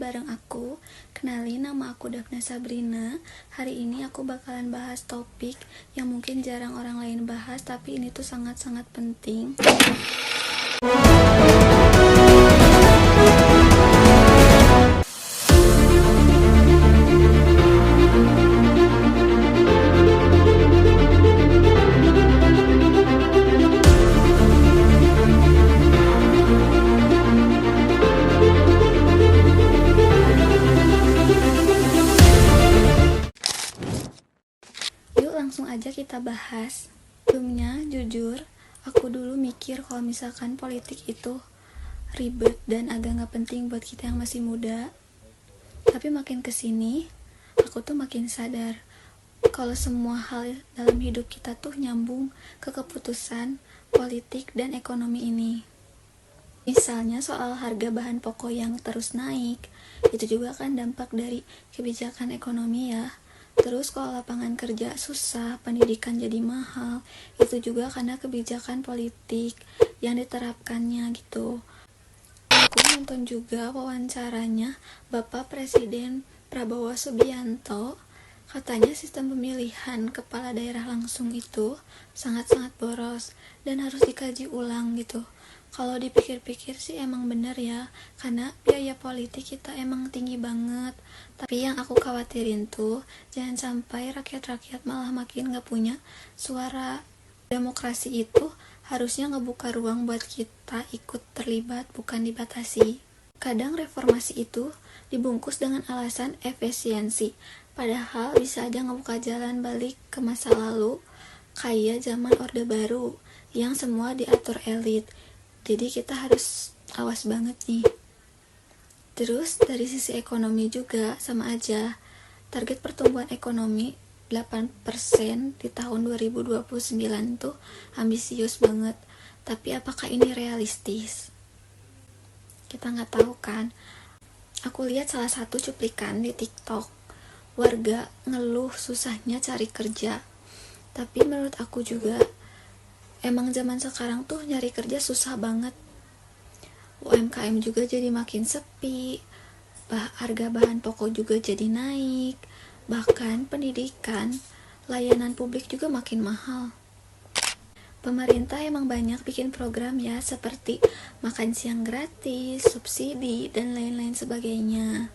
bareng aku. Kenalin, nama aku Daphne Sabrina. Hari ini aku bakalan bahas topik yang mungkin jarang orang lain bahas, tapi ini tuh sangat-sangat penting. Yuk langsung aja kita bahas. Sebelumnya, jujur, aku dulu mikir kalau misalkan politik itu ribet dan agak gak penting buat kita yang masih muda. Tapi makin kesini, aku tuh makin sadar kalau semua hal dalam hidup kita tuh nyambung ke keputusan politik dan ekonomi ini. Misalnya soal harga bahan pokok yang terus naik, itu juga kan dampak dari kebijakan ekonomi ya. Terus kalau lapangan kerja susah, pendidikan jadi mahal, itu juga karena kebijakan politik yang diterapkannya gitu. Aku nonton juga wawancaranya Bapak Presiden Prabowo Subianto. Katanya sistem pemilihan kepala daerah langsung itu sangat-sangat boros dan harus dikaji ulang gitu. Kalau dipikir-pikir sih emang bener ya, karena biaya politik kita emang tinggi banget. Tapi yang aku khawatirin tuh, jangan sampai rakyat-rakyat malah makin gak punya suara. Demokrasi itu harusnya ngebuka ruang buat kita ikut terlibat, bukan dibatasi. Kadang reformasi itu dibungkus dengan alasan efisiensi, padahal bisa aja ngebuka jalan balik ke masa lalu, kayak zaman Orde Baru, yang semua diatur elit. Jadi kita harus awas banget nih. Terus dari sisi ekonomi juga sama aja. Target pertumbuhan ekonomi 8% di tahun 2029 tuh ambisius banget. Tapi apakah ini realistis? Kita nggak tahu kan. Aku lihat salah satu cuplikan di TikTok. Warga ngeluh susahnya cari kerja. Tapi menurut aku juga emang zaman sekarang tuh nyari kerja susah banget. UMKM juga jadi makin sepi, harga bahan pokok juga jadi naik, bahkan pendidikan, layanan publik juga makin mahal. Pemerintah emang banyak bikin program ya, seperti makan siang gratis, subsidi, dan lain-lain sebagainya.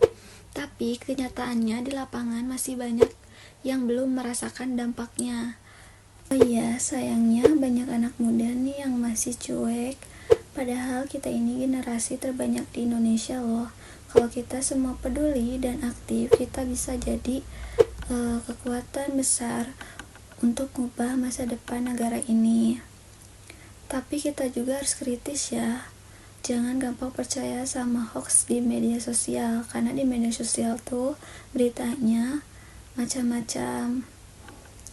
Tapi kenyataannya di lapangan masih banyak yang belum merasakan dampaknya. Oh iya, sayangnya banyak anak muda nih yang masih cuek. Padahal kita ini generasi terbanyak di Indonesia loh. Kalau kita semua peduli dan aktif, kita bisa jadi kekuatan besar untuk mengubah masa depan negara ini. Tapi kita juga harus kritis ya. Jangan gampang percaya sama hoax di media sosial, karena di media sosial tuh beritanya macam-macam.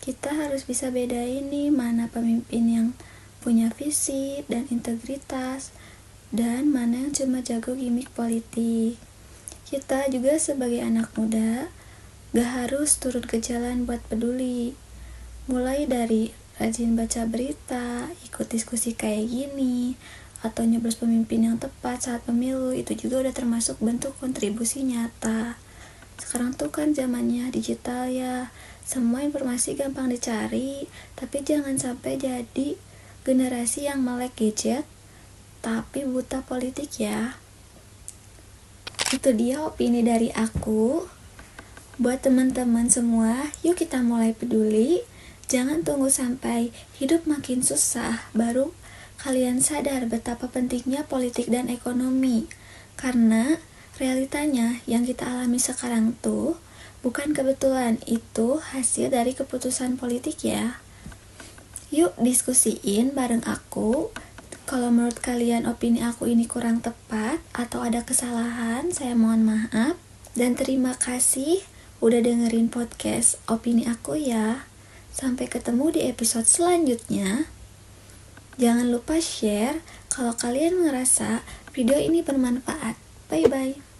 Kita harus bisa bedain nih mana pemimpin yang punya visi dan integritas dan mana yang cuma jago gimmick politik. Kita juga sebagai anak muda gak harus turun ke jalan buat peduli. Mulai dari rajin baca berita, ikut diskusi kayak gini, atau nyoblos pemimpin yang tepat saat pemilu, itu juga udah termasuk bentuk kontribusi nyata. Sekarang tuh kan zamannya digital ya, semua informasi gampang dicari, tapi jangan sampai jadi generasi yang melek gadget, tapi buta politik ya. Itu dia opini dari aku. Buat teman-teman semua, yuk kita mulai peduli. Jangan tunggu sampai hidup makin susah, baru kalian sadar betapa pentingnya politik dan ekonomi. Karena realitanya yang kita alami sekarang tuh bukan kebetulan, itu hasil dari keputusan politik ya. Yuk diskusiin bareng aku. Kalau menurut kalian opini aku ini kurang tepat atau ada kesalahan, saya mohon maaf. Dan terima kasih udah dengerin podcast opini aku ya. Sampai ketemu di episode selanjutnya. Jangan lupa share kalau kalian ngerasa video ini bermanfaat. Bye-bye.